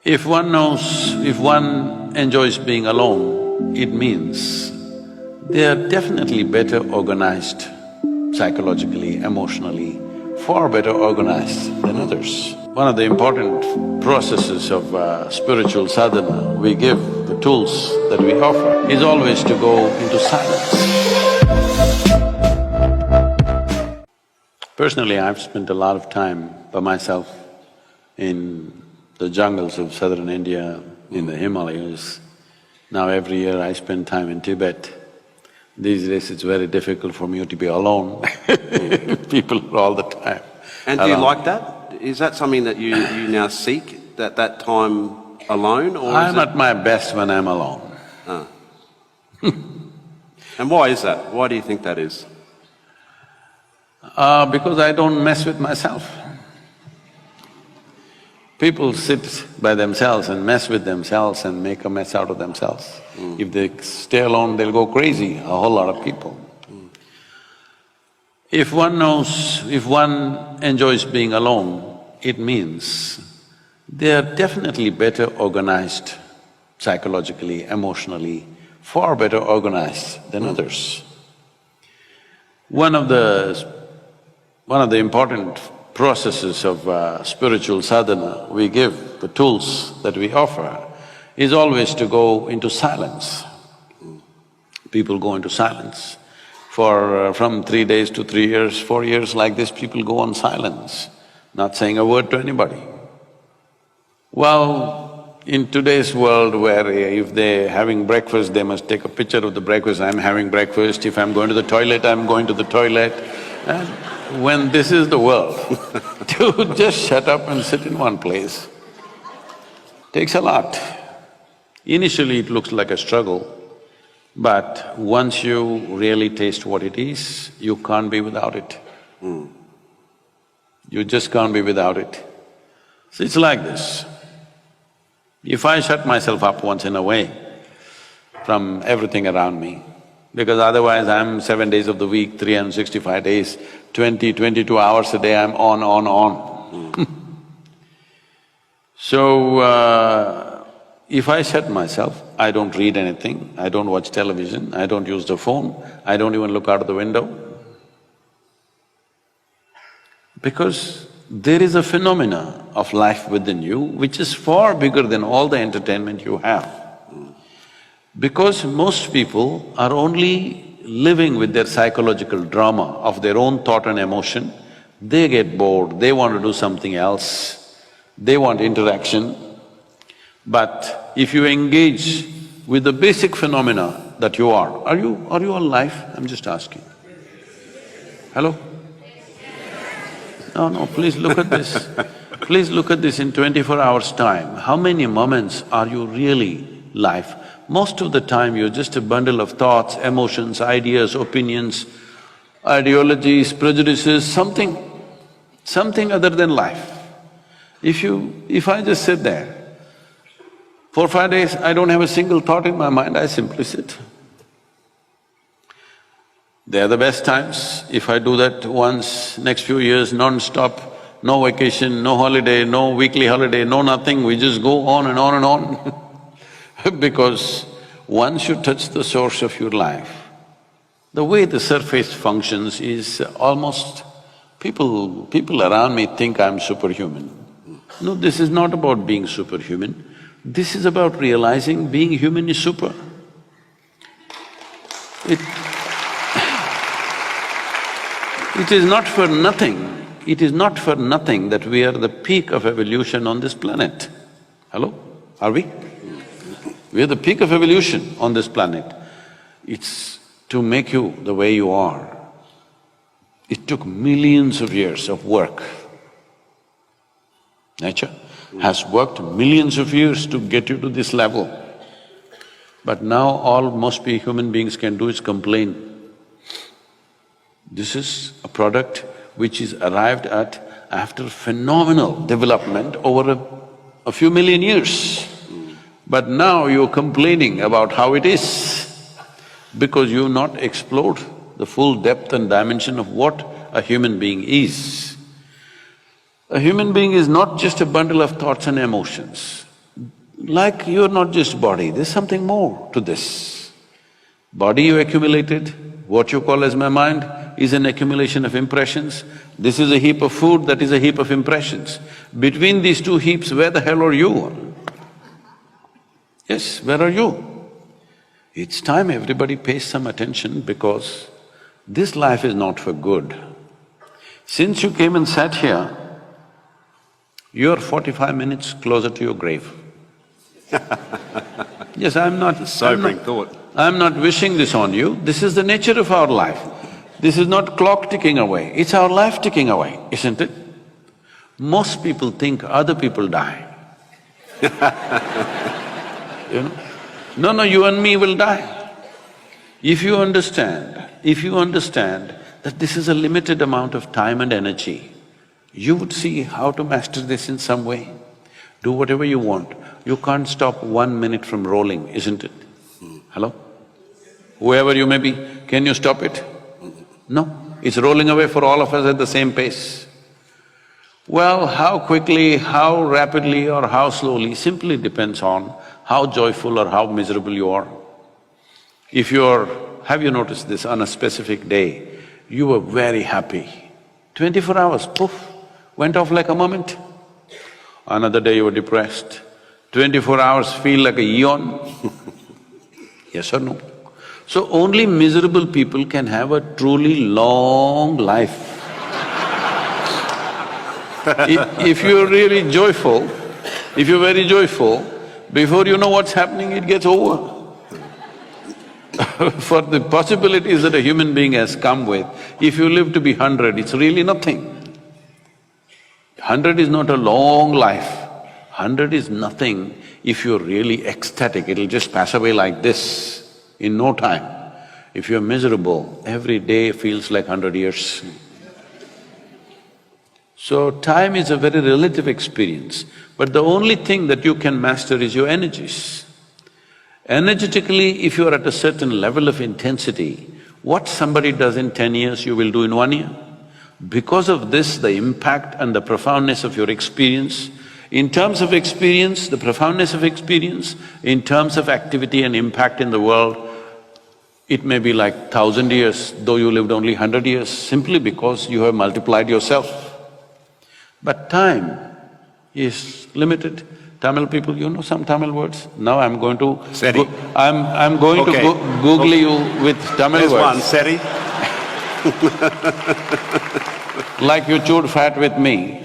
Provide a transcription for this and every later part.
If one knows, if one enjoys being alone, it means they are definitely better organized psychologically, emotionally, far better organized than others. One of the important processes of spiritual sadhana we give, the tools that we offer, is always to go into silence. Personally, I've spent a lot of time by myself in the jungles of southern India, in the Himalayas. Now every year I spend time in Tibet. These days it's very difficult for me to be alone people are all the time. And do you like that? Is that something that you now seek, that time alone, or I'm at my best when I'm alone. Ah. And why is that? Why do you think that is? Because I don't mess with myself. People sit by themselves and mess with themselves and make a mess out of themselves. If they stay alone, they'll go crazy, a whole lot of people. If one knows, if one enjoys being alone, it means they are definitely better organized psychologically, emotionally, far better organized than others. One of the important processes of spiritual sadhana we give, the tools that we offer, is always to go into silence. People go into silence. From 3 days to 3 years, 4 years like this, people go on silence, not saying a word to anybody. Well, in today's world where if they're having breakfast, they must take a picture of the breakfast, I'm having breakfast, if I'm going to the toilet, I'm going to the toilet. And when this is the world, to just shut up and sit in one place takes a lot. Initially it looks like a struggle, but once you really taste what it is, you can't be without it. You just can't be without it. So it's like this. If I shut myself up once in a way from everything around me, because otherwise I'm 7 days of the week, 365 days, 22 hours a day, I'm on. So, if I shut myself, I don't read anything, I don't watch television, I don't use the phone, I don't even look out of the window. Because there is a phenomena of life within you which is far bigger than all the entertainment you have. Because most people are only living with their psychological drama of their own thought and emotion, they get bored, they want to do something else, they want interaction. But if you engage with the basic phenomena that you are you alive? I'm just asking. Hello? No, please look at this. Please look at this in 24 hours' time. How many moments are you really live? Most of the time you're just a bundle of thoughts, emotions, ideas, opinions, ideologies, prejudices, something other than life. If I just sit there, 4 or 5 days, I don't have a single thought in my mind, I simply sit. They are the best times. If I do that once, next few years, non-stop, no vacation, no holiday, no weekly holiday, no nothing, we just go on and on and on because once you touch the source of your life, the way the surface functions is almost… People around me think I'm superhuman. No, this is not about being superhuman. This is about realizing being human is super. It is not for nothing that we are the peak of evolution on this planet. Hello? Are we? We are the peak of evolution on this planet. It's to make you the way you are. It took millions of years of work. Nature has worked millions of years to get you to this level. But now all most human beings can do is complain. This is a product which is arrived at after phenomenal development over a few million years. But now you're complaining about how it is because you've not explored the full depth and dimension of what a human being is. A human being is not just a bundle of thoughts and emotions. like you're not just body, there's something more to this. Body you accumulated, what you call as my mind, is an accumulation of impressions. This is a heap of food, that is a heap of impressions. Between these two heaps, where the hell are you? Yes, where are you? It's time everybody pays some attention because this life is not for good. Since you came and sat here, you're 45 minutes closer to your grave. Yes, I'm not… Sobering thought. I'm not wishing this on you, this is the nature of our life. This is not clock ticking away, it's our life ticking away, isn't it? Most people think other people die. You know? No, you and me will die. If you understand that this is a limited amount of time and energy, you would see how to master this in some way. Do whatever you want. You can't stop 1 minute from rolling, isn't it? Hello? Whoever you may be, can you stop it? No, it's rolling away for all of us at the same pace. Well, how quickly, how rapidly or how slowly simply depends on how joyful or how miserable you are. If you're… have you noticed this, on a specific day, you were very happy, 24 hours, poof, went off like a moment. Another day you were depressed, 24 hours feel like a eon. Yes or no? So only miserable people can have a truly long life. If you're really joyful, if you're very joyful, before you know what's happening, it gets over. For the possibilities that a human being has come with, if you live to be 100, it's really nothing. 100 is not a long life, 100 is nothing if you're really ecstatic, it'll just pass away like this in no time. If you're miserable, every day feels like 100 years. So time is a very relative experience, but the only thing that you can master is your energies. Energetically, if you're at a certain level of intensity, what somebody does in 10 years, you will do in 1 year. Because of this, the impact and the profoundness of your experience, in terms of experience, the profoundness of experience, in terms of activity and impact in the world, it may be like 1,000 years, though you lived only 100 years, simply because you have multiplied yourself. But time is limited. Tamil people, you know some Tamil words? Now I'm going to… Seri. I'm going Okay. to Google you with Tamil There's words. one, Seri. Like you chewed fat with me.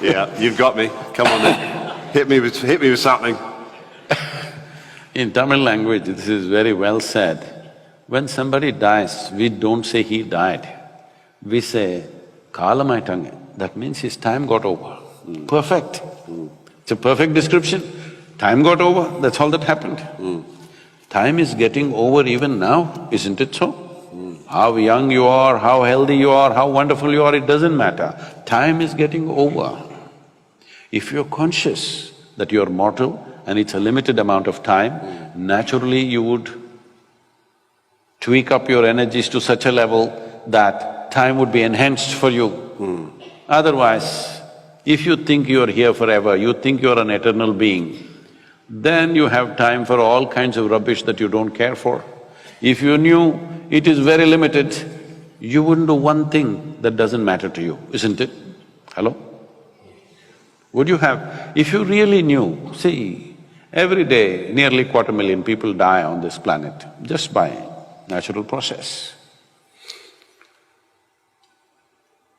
Yeah, you've got me. Come on then. Hit me with something. In Tamil language, this is very well said. When somebody dies, we don't say he died. We say, kalamaitange. That means his time got over. Perfect. It's a perfect description. Time got over, that's all that happened. Time is getting over even now, isn't it so? How young you are, how healthy you are, how wonderful you are, it doesn't matter. Time is getting over. If you're conscious that you're mortal and it's a limited amount of time, naturally you would tweak up your energies to such a level that time would be enhanced for you. Otherwise, if you think you're here forever, you think you're an eternal being, then you have time for all kinds of rubbish that you don't care for. If you knew it is very limited, you wouldn't do one thing that doesn't matter to you, isn't it? Hello? Would you have… if you really knew, see, every day nearly 250,000 people die on this planet just by natural process.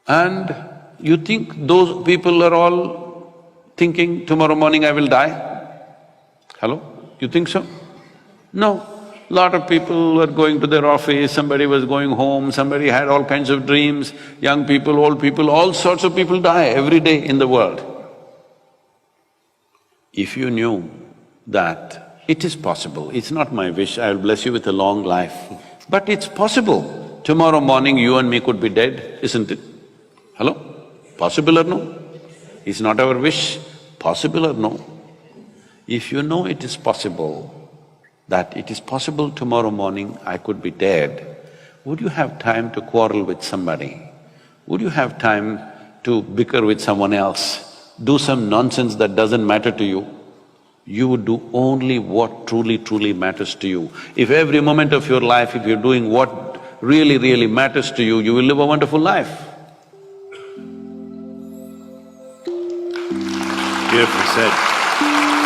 And you think those people are all thinking, tomorrow morning I will die? Hello? You think so? No. Lot of people were going to their office, somebody was going home, somebody had all kinds of dreams, young people, old people, all sorts of people die every day in the world. If you knew that it is possible, it's not my wish, I'll bless you with a long life, but it's possible, tomorrow morning you and me could be dead, isn't it? Hello? Possible or no? It's not our wish, possible or no? If you know it is possible, that it is possible tomorrow morning I could be dead, would you have time to quarrel with somebody? Would you have time to bicker with someone else? do some nonsense that doesn't matter to you, you would do only what truly matters to you. If every moment of your life, if you're doing what really matters to you, you will live a wonderful life. Beautifully said.